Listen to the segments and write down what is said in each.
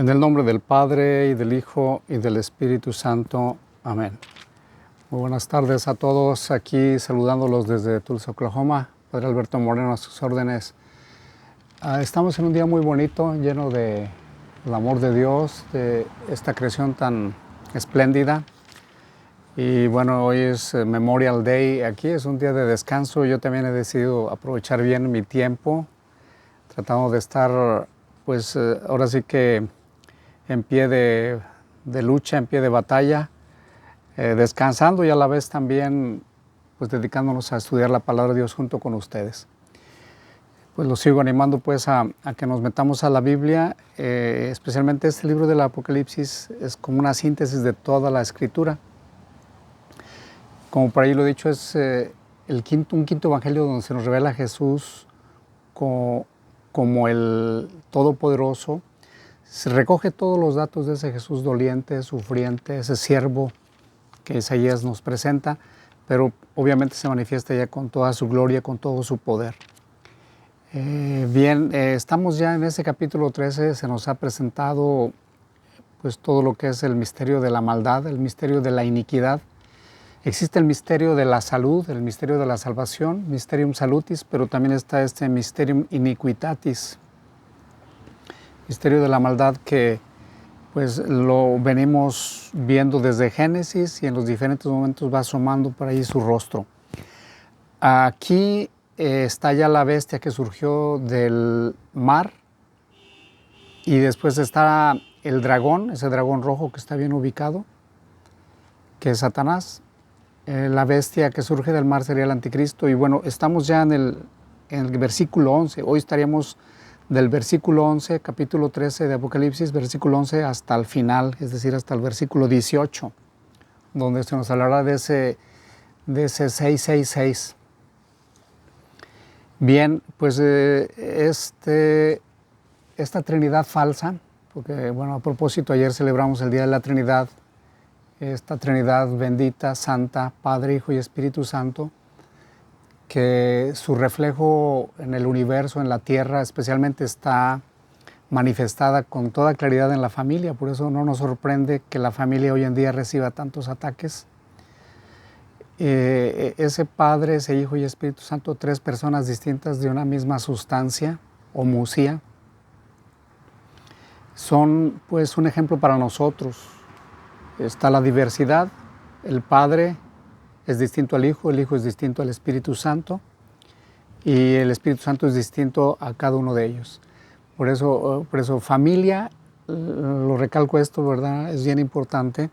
En el nombre del Padre, y del Hijo, y del Espíritu Santo. Amén. Muy buenas tardes a todos, aquí saludándolos desde Tulsa, Oklahoma. Padre Alberto Moreno, a sus órdenes. Estamos en un día muy bonito, lleno del amor de Dios, de esta creación tan espléndida. Y bueno, hoy es Memorial Day, aquí es un día de descanso. Yo también he decidido aprovechar bien mi tiempo, tratando de estar, pues ahora sí que en pie de lucha, en pie de batalla, descansando y a la vez también pues dedicándonos a estudiar la palabra de Dios junto con ustedes. Pues los sigo animando pues a que nos metamos a la Biblia, especialmente este libro del Apocalipsis es como una síntesis de toda la Escritura. Como por ahí lo he dicho, es un quinto evangelio donde se nos revela a Jesús como el Todopoderoso. Se recoge todos los datos de ese Jesús doliente, sufriente, ese siervo que Isaías nos presenta, pero obviamente se manifiesta ya con toda su gloria, con todo su poder. Estamos ya en ese capítulo 13, se nos ha presentado pues todo lo que es el misterio de la maldad, el misterio de la iniquidad. Existe el misterio de la salud, el misterio de la salvación, Mysterium Salutis, pero también está este Mysterium Iniquitatis, misterio de la maldad que pues lo venimos viendo desde Génesis y en los diferentes momentos va asomando por ahí su rostro. Aquí está ya la bestia que surgió del mar y después está el dragón, ese dragón rojo que está bien ubicado, que es Satanás. La bestia que surge del mar sería el anticristo y bueno, estamos ya en el versículo 11, hoy estaríamos del versículo 11, capítulo 13 de Apocalipsis, versículo 11 hasta el final, es decir, hasta el versículo 18, donde se nos hablará de ese 666. Bien, pues esta Trinidad falsa, porque bueno, a propósito, ayer celebramos el Día de la Trinidad, esta Trinidad bendita, santa, Padre, Hijo y Espíritu Santo, que su reflejo en el universo, en la tierra, especialmente está manifestada con toda claridad en la familia. Por eso no nos sorprende que la familia hoy en día reciba tantos ataques. Ese Padre, ese Hijo y Espíritu Santo, tres personas distintas de una misma sustancia, homucía, son pues un ejemplo para nosotros. Está la diversidad, el Padre es distinto al Hijo, el Hijo es distinto al Espíritu Santo y el Espíritu Santo es distinto a cada uno de ellos. Por eso familia, lo recalco esto, ¿verdad? Es bien importante.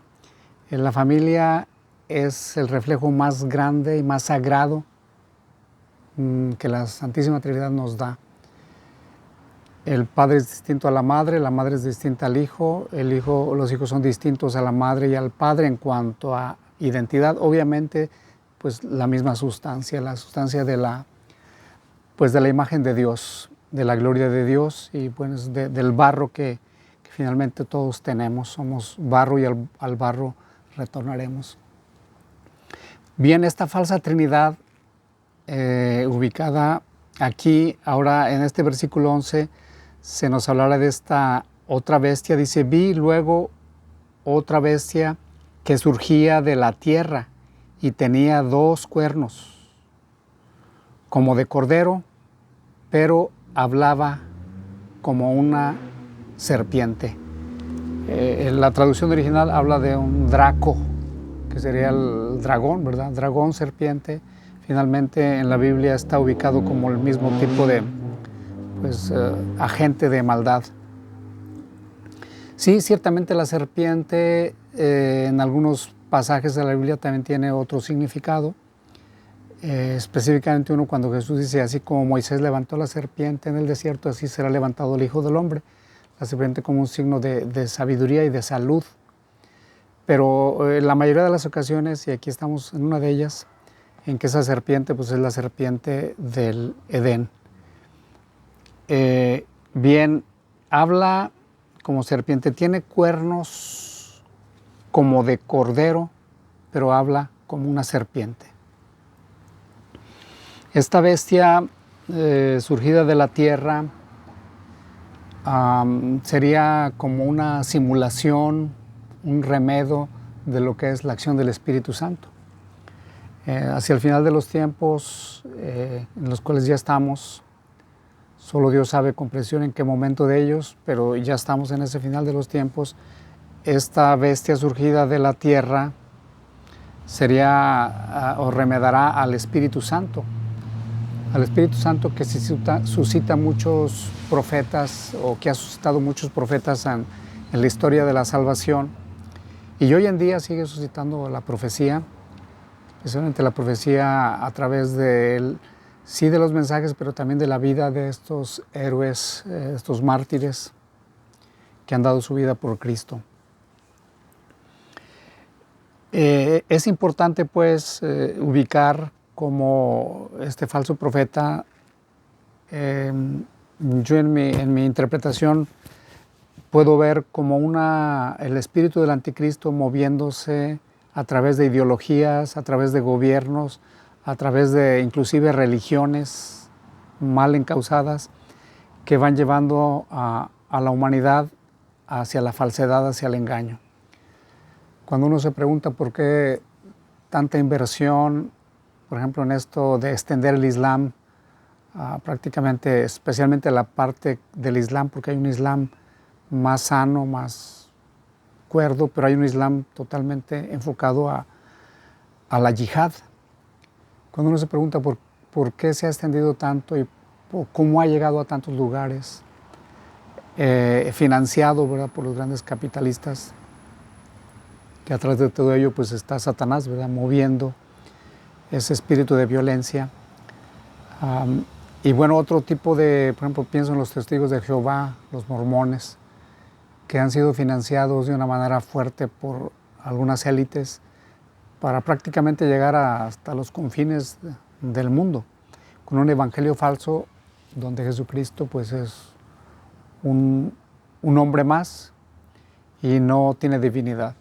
La familia es el reflejo más grande y más sagrado que la Santísima Trinidad nos da. El Padre es distinto a la Madre es distinta al Hijo, los hijos son distintos a la Madre y al Padre en cuanto a identidad, obviamente, pues la misma sustancia, la sustancia de la imagen de Dios, de la gloria de Dios y pues del barro que finalmente todos tenemos. Somos barro y al barro retornaremos. Bien, esta falsa Trinidad ubicada aquí, ahora en este versículo 11, se nos hablará de esta otra bestia. Dice, vi luego otra bestia que surgía de la tierra y tenía 2 cuernos, como de cordero, pero hablaba como una serpiente. La traducción original habla de un draco, que sería el dragón, ¿verdad? Dragón, serpiente. Finalmente en la Biblia está ubicado como el mismo tipo de agente de maldad. Sí, ciertamente la serpiente en algunos pasajes de la Biblia también tiene otro significado. Específicamente uno cuando Jesús dice, así como Moisés levantó la serpiente en el desierto, así será levantado el Hijo del Hombre. La serpiente como un signo de sabiduría y de salud. Pero la mayoría de las ocasiones, y aquí estamos en una de ellas, en que esa serpiente pues es la serpiente del Edén. Bien, habla como serpiente, tiene cuernos como de cordero, pero habla como una serpiente. Esta bestia surgida de la tierra sería como una simulación, un remedio de lo que es la acción del Espíritu Santo. Hacia el final de los tiempos en los cuales ya estamos, solo Dios sabe con precisión en qué momento de ellos, pero ya estamos en ese final de los tiempos. Esta bestia surgida de la tierra sería o remedará al Espíritu Santo que suscita muchos profetas, o que ha suscitado muchos profetas en la historia de la salvación, y hoy en día sigue suscitando la profecía, especialmente la profecía a través de los mensajes, pero también de la vida de estos héroes, estos mártires que han dado su vida por Cristo. Es importante pues ubicar como este falso profeta, yo en mi interpretación puedo ver como el espíritu del anticristo moviéndose a través de ideologías, a través de gobiernos, a través de inclusive religiones mal encausadas que van llevando a la humanidad hacia la falsedad, hacia el engaño. Cuando uno se pregunta por qué tanta inversión, por ejemplo, en esto de extender el Islam, prácticamente, especialmente la parte del Islam, porque hay un Islam más sano, más cuerdo, pero hay un Islam totalmente enfocado a la yihad. Cuando uno se pregunta por qué se ha extendido tanto y cómo ha llegado a tantos lugares, financiado, ¿verdad?, por los grandes capitalistas, que a través de todo ello pues está Satanás, ¿verdad?, moviendo ese espíritu de violencia. Y bueno, otro tipo de, por ejemplo, pienso en los testigos de Jehová, los mormones, que han sido financiados de una manera fuerte por algunas élites para prácticamente llegar hasta los confines del mundo, con un evangelio falso donde Jesucristo pues es un hombre más y no tiene divinidad.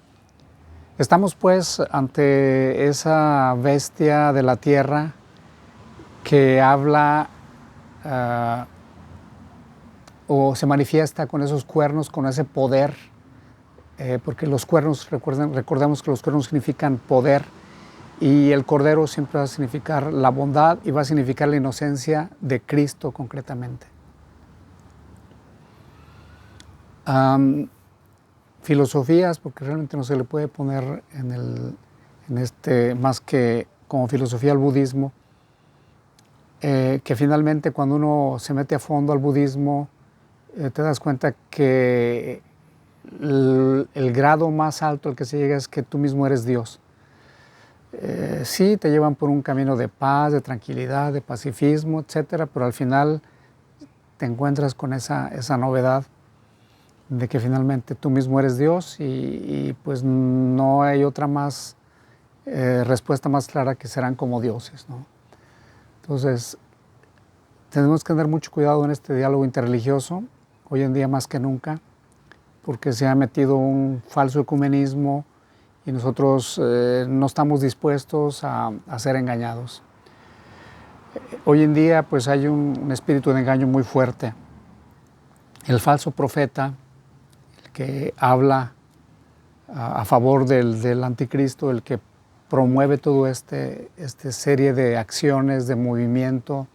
Estamos pues ante esa bestia de la tierra que habla o se manifiesta con esos cuernos, con ese poder, porque los cuernos, recordemos que los cuernos significan poder, y el cordero siempre va a significar la bondad y va a significar la inocencia de Cristo concretamente. Filosofías, porque realmente no se le puede poner más que como filosofía al budismo, que finalmente cuando uno se mete a fondo al budismo, te das cuenta que el grado más alto al que se llega es que tú mismo eres Dios. Sí, te llevan por un camino de paz, de tranquilidad, de pacifismo, etcétera, pero al final te encuentras con esa novedad de que finalmente tú mismo eres Dios y pues no hay otra respuesta más clara que serán como dioses, ¿no? Entonces, tenemos que tener mucho cuidado en este diálogo interreligioso, hoy en día más que nunca, porque se ha metido un falso ecumenismo y nosotros no estamos dispuestos a ser engañados. Hoy en día pues hay un espíritu de engaño muy fuerte. El falso profeta, el que habla a favor del anticristo, el que promueve todo esta serie de acciones, de movimiento,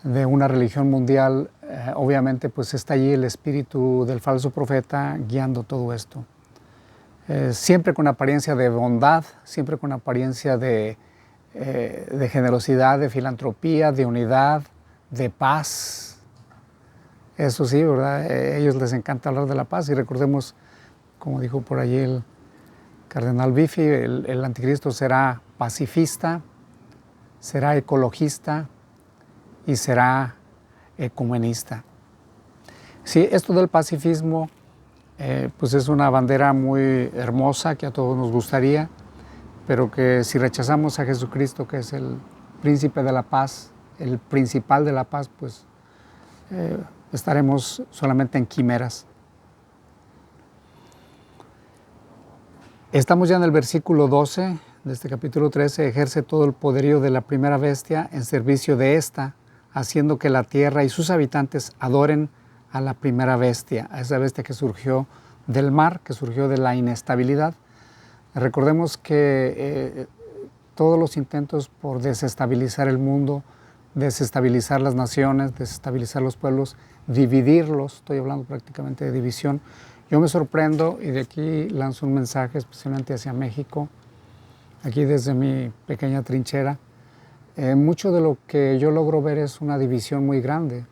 de una religión mundial, obviamente pues está allí el espíritu del falso profeta guiando todo esto. Siempre con apariencia de bondad, siempre con apariencia de generosidad, de filantropía, de unidad, de paz. Eso sí, ¿verdad? A ellos les encanta hablar de la paz y recordemos, como dijo por allí el cardenal Bifi, el anticristo será pacifista, será ecologista y será ecumenista. Sí, esto del pacifismo pues es una bandera muy hermosa que a todos nos gustaría, pero que si rechazamos a Jesucristo, que es el príncipe de la paz, el principal de la paz, pues estaremos solamente en quimeras. Estamos ya en el versículo 12 de este capítulo 13, ejerce todo el poderío de la primera bestia en servicio de esta, haciendo que la tierra y sus habitantes adoren a la primera bestia, a esa bestia que surgió del mar, que surgió de la inestabilidad. Recordemos que todos los intentos por desestabilizar el mundo, desestabilizar las naciones, desestabilizar los pueblos, dividirlos, estoy hablando prácticamente de división. Yo me sorprendo, y de aquí lanzo un mensaje especialmente hacia México, aquí desde mi pequeña trinchera. Mucho de lo que yo logro ver es una división muy grande,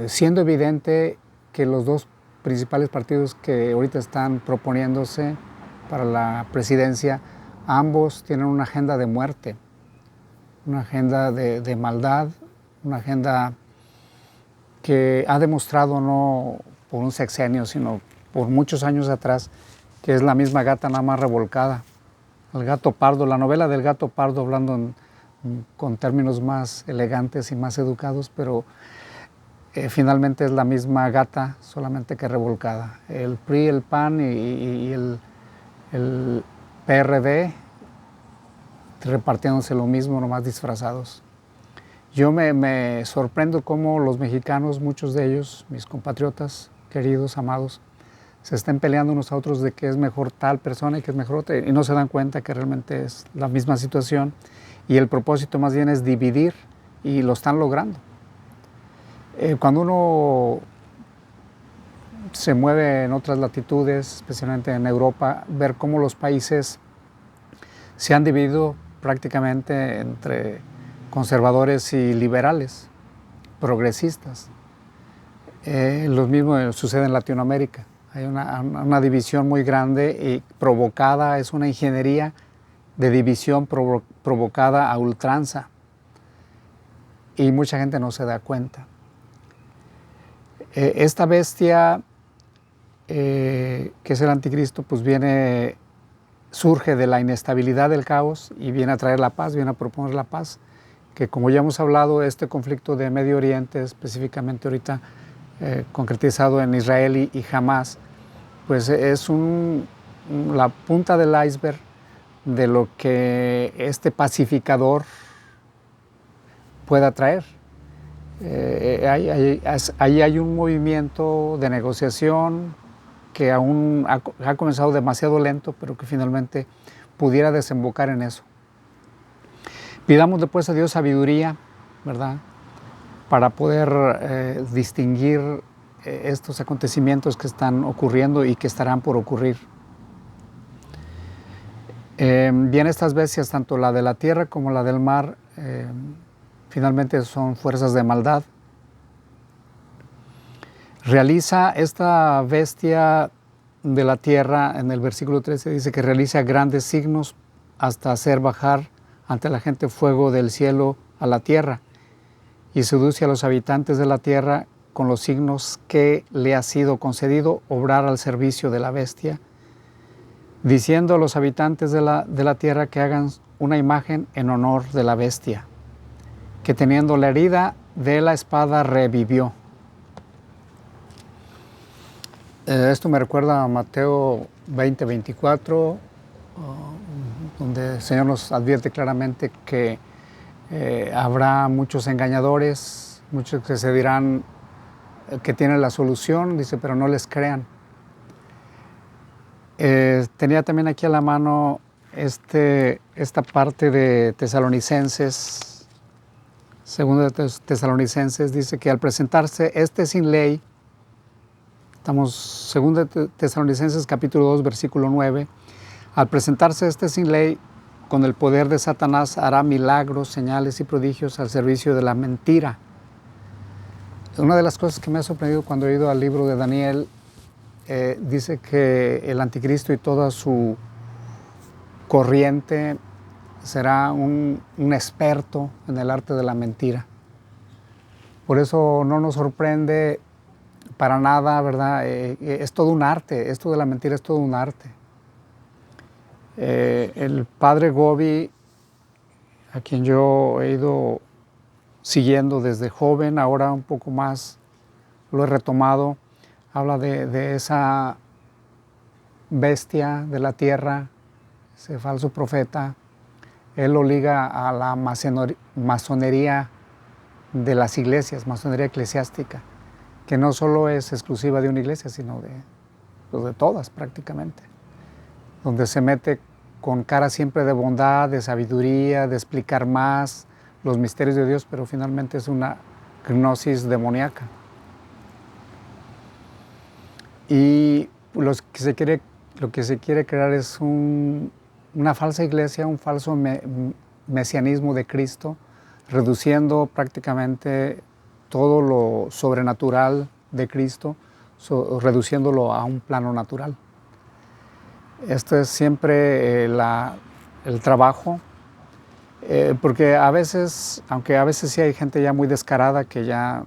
siendo evidente que los dos principales partidos que ahorita están proponiéndose para la presidencia, ambos tienen una agenda de muerte, una agenda de maldad, una agenda que ha demostrado no por un sexenio, sino por muchos años atrás, que es la misma gata nada más revolcada. El gato pardo, la novela del gato pardo, hablando con términos más elegantes y más educados, pero finalmente es la misma gata, solamente que revolcada. El PRI, el PAN y el PRD repartiéndose lo mismo, nomás disfrazados. Yo me sorprendo cómo los mexicanos, muchos de ellos, mis compatriotas, queridos, amados, se estén peleando unos a otros de que es mejor tal persona y que es mejor otra, y no se dan cuenta que realmente es la misma situación, y el propósito más bien es dividir, y lo están logrando. Cuando uno se mueve en otras latitudes, especialmente en Europa, ver cómo los países se han dividido prácticamente entre conservadores y liberales, progresistas. Lo mismo sucede en Latinoamérica. Hay una división muy grande y provocada, es una ingeniería de división provocada a ultranza. Y mucha gente no se da cuenta. Esta bestia, que es el anticristo, pues surge de la inestabilidad del caos y viene a traer la paz, viene a proponer la paz, que como ya hemos hablado, este conflicto de Medio Oriente, específicamente ahorita concretizado en Israel y Hamás, pues es la punta del iceberg de lo que este pacificador pueda traer. Ahí hay un movimiento de negociación que aún ha comenzado demasiado lento, pero que finalmente pudiera desembocar en eso. Pidamos después a Dios sabiduría, ¿verdad?, para poder distinguir estos acontecimientos que están ocurriendo y que estarán por ocurrir. Bien, estas bestias, tanto la de la tierra como la del mar, finalmente son fuerzas de maldad. Realiza esta bestia de la tierra, en el versículo 13 dice que realiza grandes signos hasta hacer bajar ante la gente fuego del cielo a la tierra, y seduce a los habitantes de la tierra con los signos que le ha sido concedido obrar al servicio de la bestia, diciendo a los habitantes de la tierra que hagan una imagen en honor de la bestia, que teniendo la herida de la espada revivió. Esto me recuerda a Mateo 20:24, donde el Señor nos advierte claramente que habrá muchos engañadores, muchos que se dirán que tienen la solución, dice, pero no les crean. Tenía también aquí a la mano esta parte de Tesalonicenses, segundo de Tesalonicenses, dice que al presentarse sin ley, estamos segundo de Tesalonicenses capítulo 2 versículo 9, al presentarse sin ley, con el poder de Satanás hará milagros, señales y prodigios al servicio de la mentira. Una de las cosas que me ha sorprendido cuando he ido al libro de Daniel, dice que el anticristo y toda su corriente será un experto en el arte de la mentira. Por eso no nos sorprende para nada, ¿verdad? Es todo un arte, esto de la mentira es todo un arte. El padre Gobi, a quien yo he ido siguiendo desde joven, ahora un poco más lo he retomado, habla de esa bestia de la tierra, ese falso profeta. Él lo liga a la masonería de las iglesias, masonería eclesiástica, que no solo es exclusiva de una iglesia, sino de todas prácticamente, donde se mete con cara siempre de bondad, de sabiduría, de explicar más los misterios de Dios, pero finalmente es una gnosis demoníaca. Y lo que se quiere crear es una falsa iglesia, un falso mesianismo de Cristo, reduciendo prácticamente todo lo sobrenatural de Cristo, reduciéndolo a un plano natural. Esto es siempre el trabajo, porque a veces, aunque a veces sí hay gente ya muy descarada que ya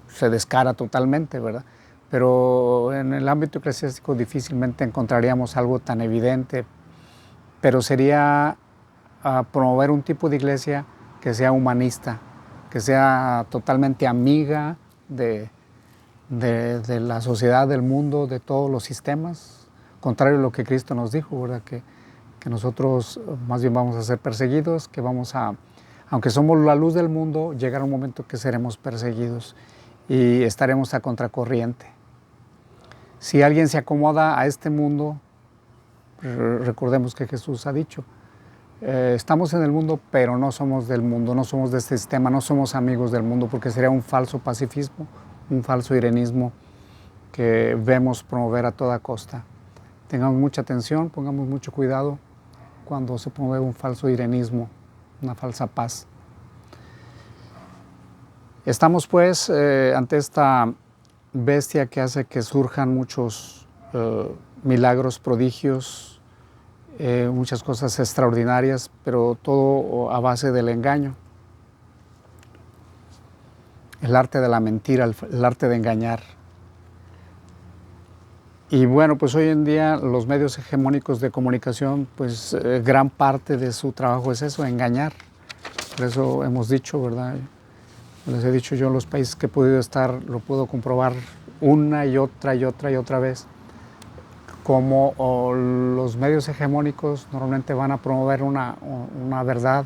se descara totalmente, ¿verdad? Pero en el ámbito eclesiástico difícilmente encontraríamos algo tan evidente, pero sería promover un tipo de iglesia que sea humanista, que sea totalmente amiga de la sociedad, del mundo, de todos los sistemas, contrario a lo que Cristo nos dijo, ¿verdad? Que nosotros más bien vamos a ser perseguidos, que aunque somos la luz del mundo, llegará un momento que seremos perseguidos y estaremos a contracorriente. Si alguien se acomoda a este mundo, recordemos que Jesús ha dicho, estamos en el mundo, pero no somos del mundo, no somos de este sistema, no somos amigos del mundo, porque sería un falso pacifismo, un falso irenismo que vemos promover a toda costa. Tengamos mucha atención, pongamos mucho cuidado cuando se promueve un falso irenismo, una falsa paz. Estamos pues ante esta bestia que hace que surjan muchos milagros, prodigios, muchas cosas extraordinarias, pero todo a base del engaño. El arte de la mentira, el arte de engañar. Y bueno, pues hoy en día los medios hegemónicos de comunicación, pues gran parte de su trabajo es eso, engañar. Por eso hemos dicho, ¿verdad? Les he dicho yo, en los países que he podido estar, lo puedo comprobar una y otra y otra y otra vez, como los medios hegemónicos normalmente van a promover una verdad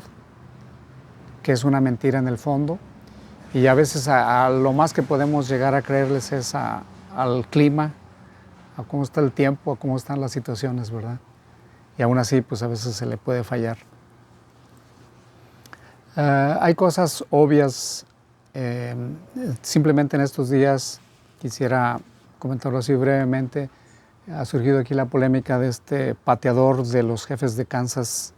que es una mentira en el fondo, y a veces a lo más que podemos llegar a creerles es al clima, a cómo está el tiempo, a cómo están las situaciones, ¿verdad? Y aún así, pues a veces se le puede fallar. Hay cosas obvias. Simplemente en estos días quisiera comentarlo así brevemente. Ha surgido aquí la polémica de este pateador de los Jefes de Kansas,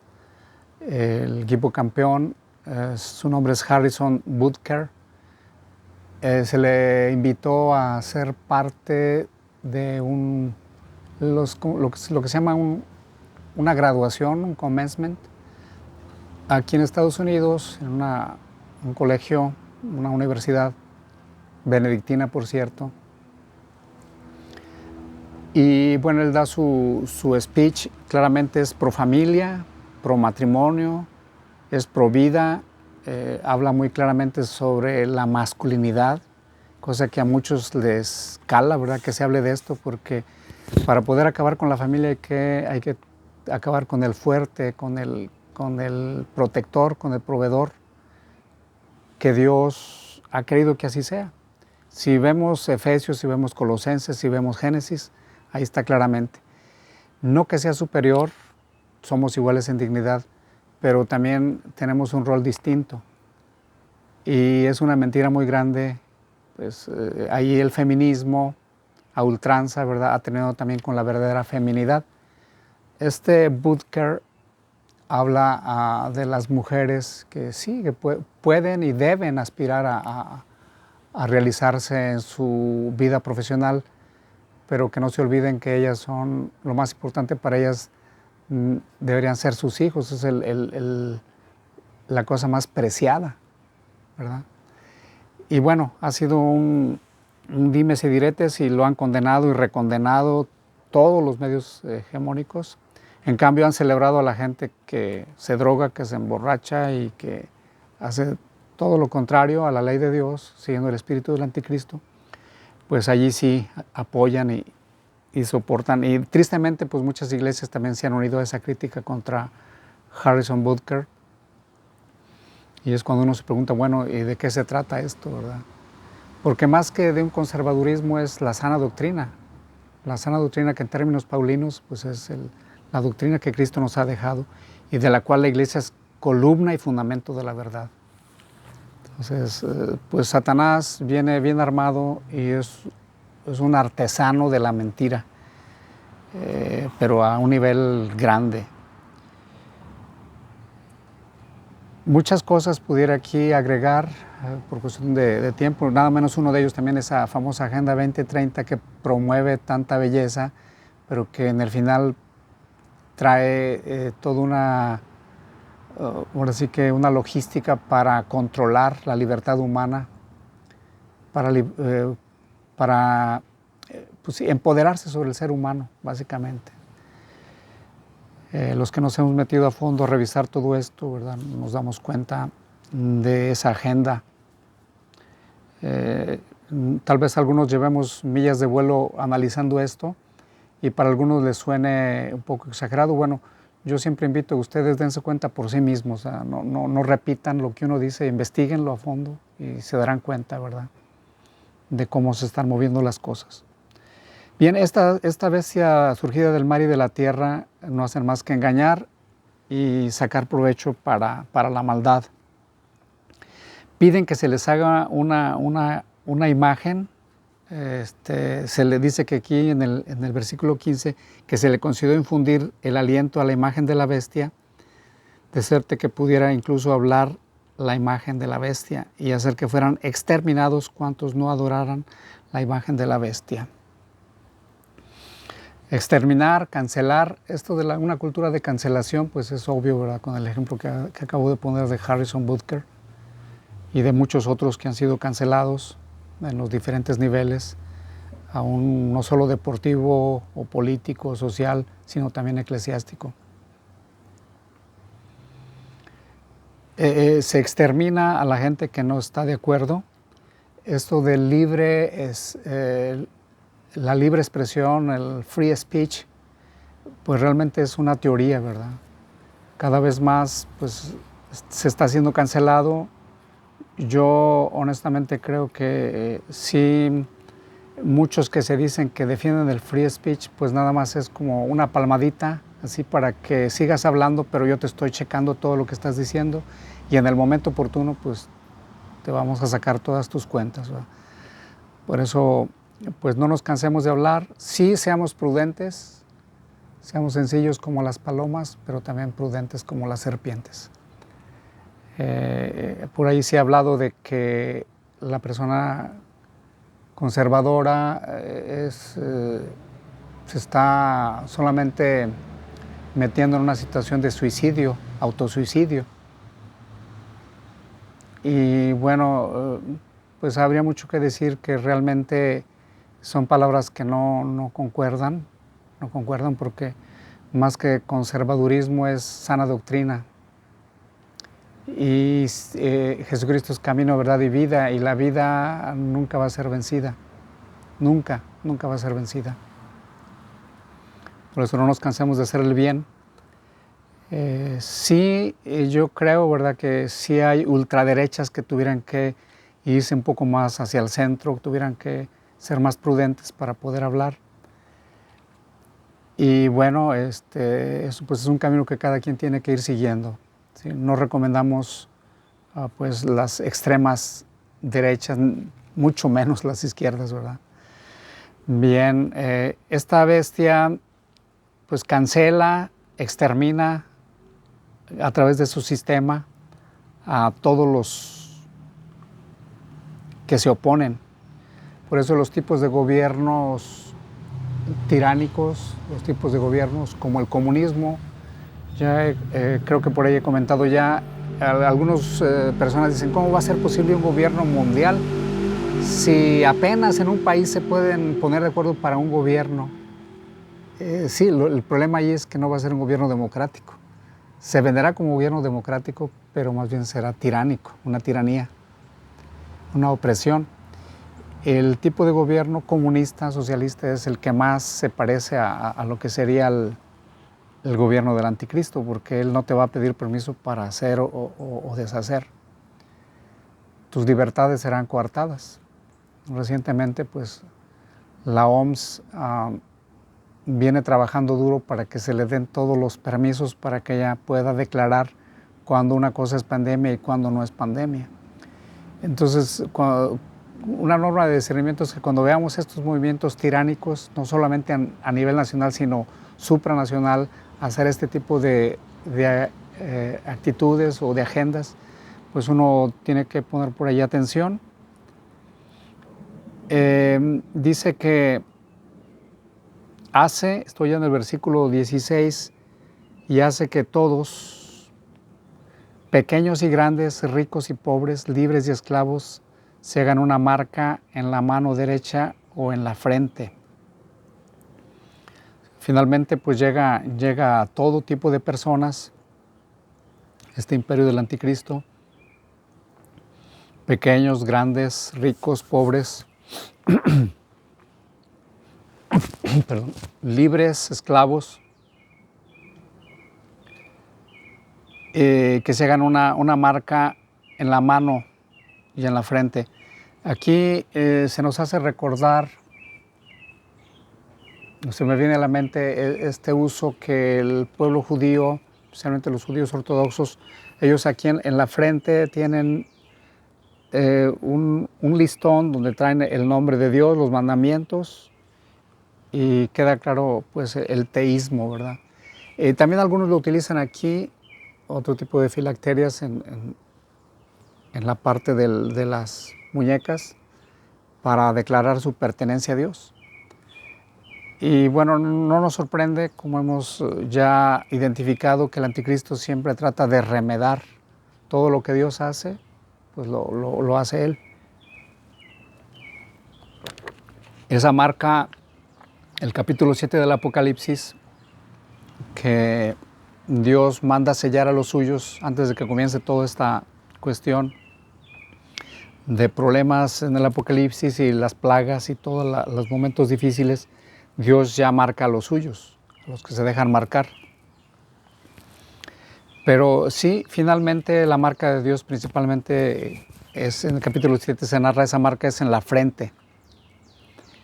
el equipo campeón. Su nombre es Harrison Butker. Se le invitó a ser parte de lo que se llama una graduación, un commencement, aquí en Estados Unidos, en un colegio, una universidad benedictina, por cierto. Y bueno, él da su speech, claramente es pro familia, pro matrimonio, es pro vida, habla muy claramente sobre la masculinidad, cosa que a muchos les cala, ¿verdad?, que se hable de esto, porque para poder acabar con la familia hay que acabar con el fuerte, con el protector, con el proveedor, que Dios ha querido que así sea. Si vemos Efesios, si vemos Colosenses, si vemos Génesis, ahí está claramente. No que sea superior, somos iguales en dignidad, pero también tenemos un rol distinto. Y es una mentira muy grande, pues ahí el feminismo a ultranza, ¿verdad?, ha tenido también con la verdadera feminidad. Este Butker habla de las mujeres que sí, que pueden y deben aspirar a realizarse en su vida profesional, pero que no se olviden que ellas son, lo más importante para ellas deberían ser sus hijos, es la cosa más preciada, ¿verdad? Y bueno, ha sido un dimes y diretes, y lo han condenado y recondenado todos los medios hegemónicos. En cambio han celebrado a la gente que se droga, que se emborracha y que hace todo lo contrario a la ley de Dios, siguiendo el espíritu del anticristo. Pues allí sí apoyan y soportan. Y tristemente, pues muchas iglesias también se han unido a esa crítica contra Harrison Butker. Y es cuando uno se pregunta, bueno, ¿y de qué se trata esto, verdad? porque más que de un conservadurismo es la sana doctrina que en términos paulinos pues es la doctrina que Cristo nos ha dejado y de la cual la iglesia es columna y fundamento de la verdad. Entonces, pues Satanás viene bien armado y es un artesano de la mentira, pero a un nivel grande. Muchas cosas pudiera aquí agregar por cuestión de tiempo, nada menos uno de ellos también esa famosa Agenda 2030 que promueve tanta belleza, pero que en el final trae toda una, ahora sí que una logística para controlar la libertad humana, para pues, empoderarse sobre el ser humano, básicamente. Los que nos hemos metido a fondo a revisar todo esto, ¿verdad? Nos damos cuenta de esa agenda. Tal vez algunos llevemos millas de vuelo analizando esto y para algunos les suene un poco exagerado. Bueno, yo siempre invito a ustedes, dense cuenta por sí mismos, o sea, no repitan lo que uno dice, investiguenlo a fondo y se darán cuenta, ¿verdad?, de cómo se están moviendo las cosas. Bien, esta bestia surgida del mar y de la tierra no hacen más que engañar y sacar provecho para la maldad. Piden que se les haga una imagen. Se le dice que aquí en el versículo 15 que se le concedió infundir el aliento a la imagen de la bestia, de suerte que pudiera incluso hablar la imagen de la bestia y hacer que fueran exterminados cuantos no adoraran la imagen de la bestia. Exterminar, cancelar, esto de una cultura de cancelación, pues es obvio, ¿verdad?, con el ejemplo que acabo de poner de Harrison Butker y de muchos otros que han sido cancelados en los diferentes niveles, aún no solo deportivo o político o social, sino también eclesiástico. Se extermina a la gente que no está de acuerdo. Esto del la libre expresión, el free speech, pues realmente es una teoría, ¿verdad? Cada vez más pues, se está siendo cancelado. Yo honestamente creo que sí, muchos que se dicen que defienden el free speech, pues nada más es como una palmadita, así para que sigas hablando, pero yo te estoy checando todo lo que estás diciendo y en el momento oportuno pues te vamos a sacar todas tus cuentas, ¿verdad? Por eso pues no nos cansemos de hablar, sí seamos prudentes, seamos sencillos como las palomas, pero también prudentes como las serpientes. Por ahí se ha hablado de que la persona conservadora se está solamente metiendo en una situación de suicidio, autosuicidio. Y bueno, pues habría mucho que decir que realmente son palabras que no concuerdan porque más que conservadurismo es sana doctrina. Y Jesucristo es camino, verdad y vida, y la vida nunca va a ser vencida, nunca va a ser vencida. Por eso no nos cansemos de hacer el bien. Yo creo, verdad, que sí hay ultraderechas que tuvieran que irse un poco más hacia el centro, tuvieran que ser más prudentes para poder hablar. Y bueno, eso pues es un camino que cada quien tiene que ir siguiendo, ¿sí? No recomendamos pues las extremas derechas, mucho menos las izquierdas, ¿verdad? Bien, esta bestia pues cancela, extermina a través de su sistema a todos los que se oponen. Por eso los tipos de gobiernos tiránicos, los tipos de gobiernos como el comunismo, ya creo que por ahí he comentado ya, algunas personas dicen, ¿cómo va a ser posible un gobierno mundial si apenas en un país se pueden poner de acuerdo para un gobierno? Sí, el problema ahí es que no va a ser un gobierno democrático. Se venderá como gobierno democrático, pero más bien será tiránico, una tiranía, una opresión. El tipo de gobierno comunista, socialista, es el que más se parece a lo que sería el gobierno del anticristo, porque él no te va a pedir permiso para hacer o deshacer. Tus libertades serán coartadas. recientemente, pues la OMS viene trabajando duro para que se le den todos los permisos para que ella pueda declarar cuando una cosa es pandemia y cuando no es pandemia. Entonces, una norma de discernimiento es que cuando veamos estos movimientos tiránicos, no solamente a nivel nacional, sino supranacional, hacer este tipo de actitudes o de agendas, pues uno tiene que poner por ahí atención. Dice que estoy ya en el versículo 16, y hace que todos, pequeños y grandes, ricos y pobres, libres y esclavos, se hagan una marca en la mano derecha o en la frente. Finalmente, pues llega a todo tipo de personas este imperio del anticristo, pequeños, grandes, ricos, pobres, perdón, libres, esclavos, que se hagan una marca en la mano y en la frente. Aquí se nos hace recordar, se me viene a la mente este uso que el pueblo judío, especialmente los judíos ortodoxos, ellos aquí en la frente tienen un listón donde traen el nombre de Dios, los mandamientos, y queda claro pues el teísmo, ¿verdad? También algunos lo utilizan aquí, otro tipo de filacterias en la parte de las muñecas para declarar su pertenencia a Dios. Y bueno, no nos sorprende, como hemos ya identificado, que el anticristo siempre trata de remedar todo lo que Dios hace, pues lo hace él. Esa marca, el capítulo 7 del Apocalipsis, que Dios manda sellar a los suyos antes de que comience toda esta cuestión de problemas en el Apocalipsis y las plagas y todos los momentos difíciles. Dios ya marca a los suyos, a los que se dejan marcar. Pero sí, finalmente la marca de Dios principalmente es, en el capítulo 7 se narra, esa marca es en la frente.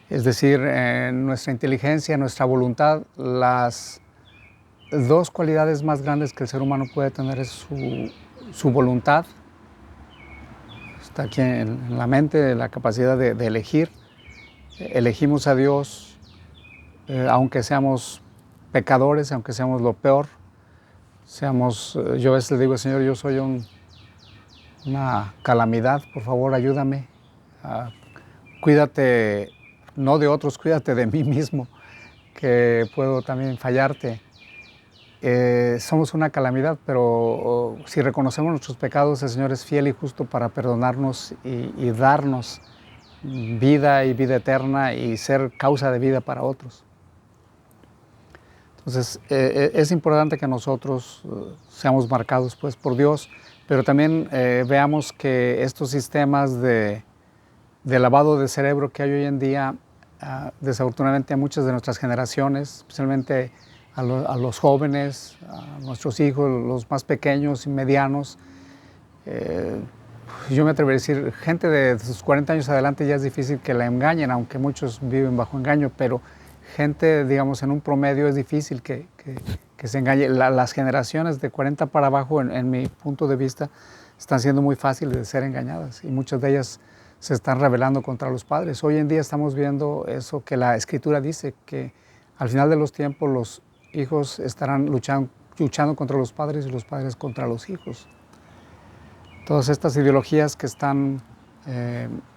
Es decir, en nuestra inteligencia, nuestra voluntad, las dos cualidades más grandes que el ser humano puede tener es su voluntad. Está aquí en la mente, la capacidad de elegir. Elegimos a Dios, aunque seamos pecadores, aunque seamos lo peor. Yo a veces le digo, Señor, yo soy una calamidad, por favor ayúdame. Cuídate, no de otros, cuídate de mí mismo, que puedo también fallarte. Somos una calamidad, pero si reconocemos nuestros pecados, el Señor es fiel y justo para perdonarnos y darnos vida y vida eterna y ser causa de vida para otros. Entonces, es importante que nosotros seamos marcados pues, por Dios, pero también veamos que estos sistemas de lavado de cerebro que hay hoy en día, desafortunadamente a muchas de nuestras generaciones, especialmente a los jóvenes, a nuestros hijos, los más pequeños y medianos, yo me atrevería a decir, gente de sus 40 años adelante ya es difícil que la engañen, aunque muchos viven bajo engaño, pero gente, digamos, en un promedio es difícil que se engañe. Las generaciones de 40 para abajo, en mi punto de vista, están siendo muy fáciles de ser engañadas y muchas de ellas se están rebelando contra los padres. Hoy en día estamos viendo eso que la Escritura dice, que al final de los tiempos los hijos estarán luchando contra los padres y los padres contra los hijos. Todas estas ideologías que están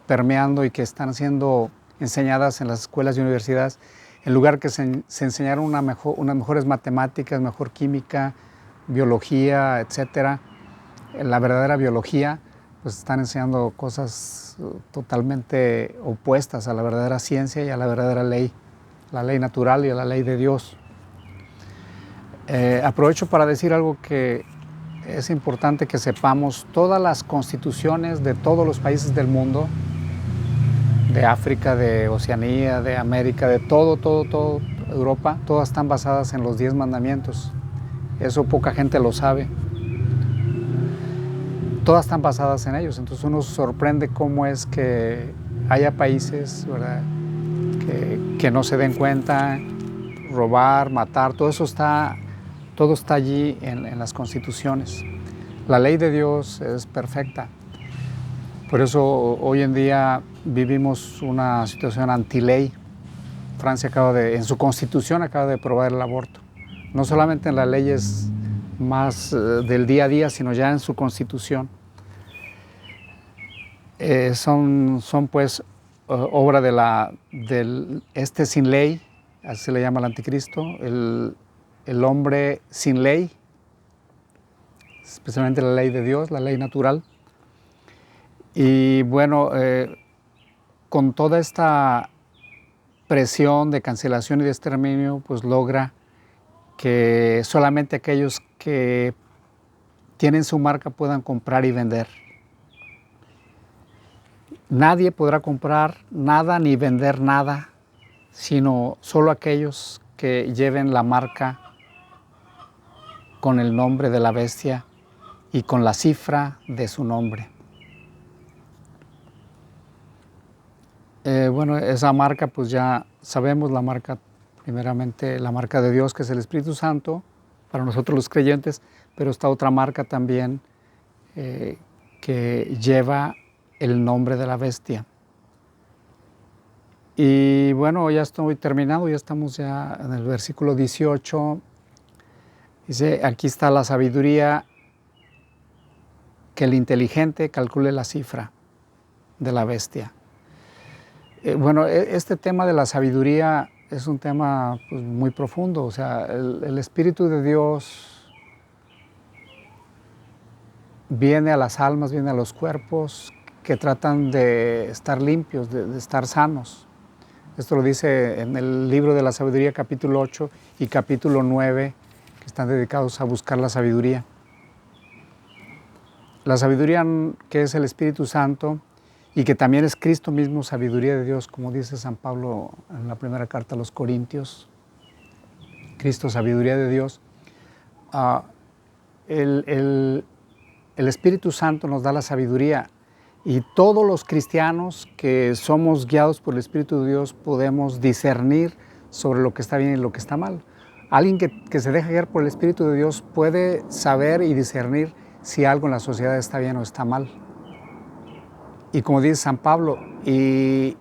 permeando y que están siendo enseñadas en las escuelas y universidades, en lugar que se enseñaran unas mejores matemáticas, mejor química, biología, etcétera, la verdadera biología, pues están enseñando cosas totalmente opuestas a la verdadera ciencia y a la verdadera ley, la ley natural y a la ley de Dios. Aprovecho para decir algo que es importante que sepamos. Todas las constituciones de todos los países del mundo, de África, de Oceanía, de América, de todo Europa, todas están basadas en los 10 mandamientos. Eso poca gente lo sabe. Todas están basadas en ellos, entonces uno se sorprende cómo es que haya países, ¿verdad?, que no se den cuenta, robar, matar, todo está allí en las constituciones. La ley de Dios es perfecta. Por eso hoy en día vivimos una situación antiley. Francia en su constitución acaba de aprobar el aborto. No solamente en las leyes más del día a día, sino ya en su constitución. Son pues obra del este sin ley, así se le llama al anticristo, el hombre sin ley, especialmente la ley de Dios, la ley natural. Y bueno, con toda esta presión de cancelación y de exterminio, pues logra que solamente aquellos que tienen su marca puedan comprar y vender. Nadie podrá comprar nada ni vender nada, sino solo aquellos que lleven la marca con el nombre de la bestia y con la cifra de su nombre. Bueno, esa marca, pues ya sabemos la marca, primeramente la marca de Dios, que es el Espíritu Santo, para nosotros los creyentes, pero está otra marca también que lleva el nombre de la bestia. Y bueno, ya estoy terminado, ya estamos ya en el versículo 18. Dice, aquí está la sabiduría, que el inteligente calcule la cifra de la bestia. Bueno, este tema de la sabiduría es un tema pues, muy profundo. O sea, el Espíritu de Dios viene a las almas, viene a los cuerpos que tratan de estar limpios, de estar sanos. Esto lo dice en el libro de la sabiduría, capítulo 8 y capítulo 9, que están dedicados a buscar la sabiduría. La sabiduría, que es el Espíritu Santo, y que también es Cristo mismo, sabiduría de Dios, como dice San Pablo en la primera carta a los Corintios. Cristo, sabiduría de Dios. El Espíritu Santo nos da la sabiduría, y todos los cristianos que somos guiados por el Espíritu de Dios podemos discernir sobre lo que está bien y lo que está mal. Alguien que se deja guiar por el Espíritu de Dios puede saber y discernir si algo en la sociedad está bien o está mal. Y como dice San Pablo, y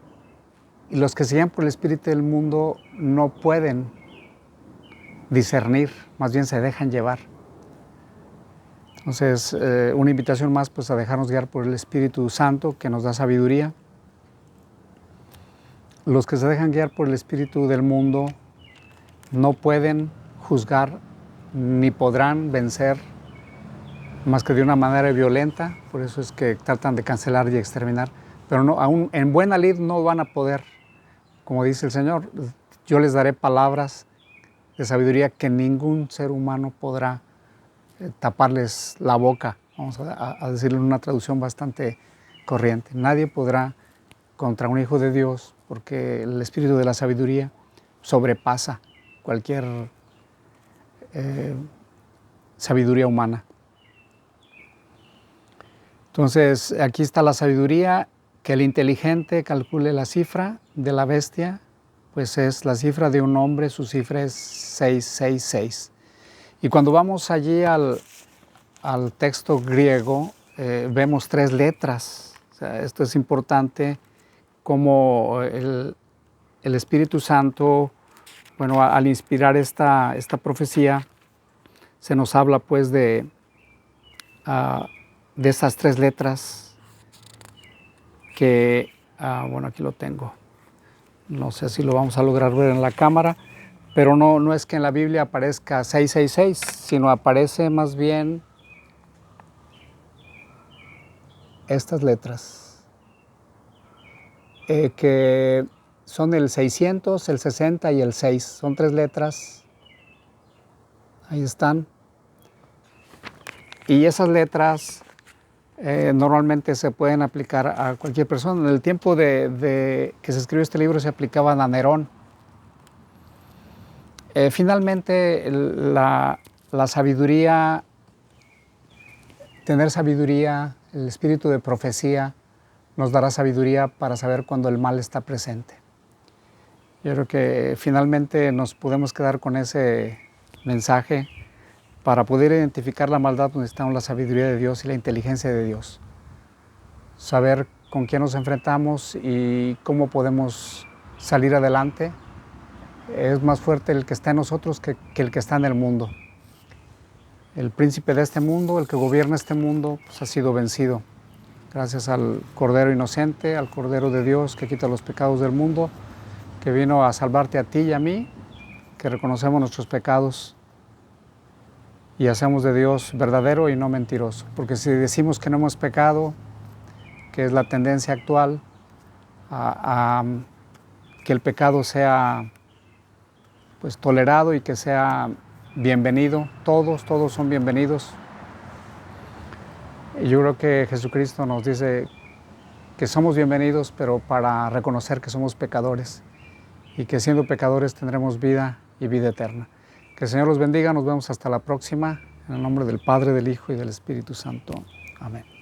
los que se guían por el espíritu del mundo no pueden discernir, más bien se dejan llevar. Entonces, una invitación más pues, a dejarnos guiar por el Espíritu Santo, que nos da sabiduría. Los que se dejan guiar por el espíritu del mundo no pueden juzgar ni podrán vencer más que de una manera violenta, por eso es que tratan de cancelar y exterminar, pero no, aún en buena lid no van a poder, como dice el Señor, yo les daré palabras de sabiduría que ningún ser humano podrá taparles la boca, vamos a decirlo en una traducción bastante corriente. Nadie podrá contra un hijo de Dios, porque el espíritu de la sabiduría sobrepasa cualquier sabiduría humana. Entonces, aquí está la sabiduría, que el inteligente calcule la cifra de la bestia, pues es la cifra de un hombre, su cifra es 666. Y cuando vamos allí al texto griego, vemos 3 letras. O sea, esto es importante, como el Espíritu Santo, bueno, al inspirar esta profecía, se nos habla pues de esas 3 letras que, bueno, aquí lo tengo. No sé si lo vamos a lograr ver en la cámara, pero no es que en la Biblia aparezca 666, sino aparece más bien estas letras, que son el 600, el 60 y el 6. Son 3 letras, ahí están. Y esas letras normalmente se pueden aplicar a cualquier persona. En el tiempo de que se escribió este libro se aplicaban a Nerón. Finalmente, la sabiduría, tener sabiduría, el espíritu de profecía, nos dará sabiduría para saber cuando el mal está presente. Yo creo que finalmente nos podemos quedar con ese mensaje. Para poder identificar la maldad necesitamos la sabiduría de Dios y la inteligencia de Dios. Saber con quién nos enfrentamos y cómo podemos salir adelante. Es más fuerte el que está en nosotros que el que está en el mundo. El príncipe de este mundo, el que gobierna este mundo, pues ha sido vencido. Gracias al Cordero inocente, al Cordero de Dios que quita los pecados del mundo, que vino a salvarte a ti y a mí, que reconocemos nuestros pecados y hacemos de Dios verdadero y no mentiroso. Porque si decimos que no hemos pecado, que es la tendencia actual, a que el pecado sea pues tolerado y que sea bienvenido, todos son bienvenidos. Y yo creo que Jesucristo nos dice que somos bienvenidos, pero para reconocer que somos pecadores y que siendo pecadores tendremos vida y vida eterna. Que el Señor los bendiga, nos vemos hasta la próxima, en el nombre del Padre, del Hijo y del Espíritu Santo. Amén.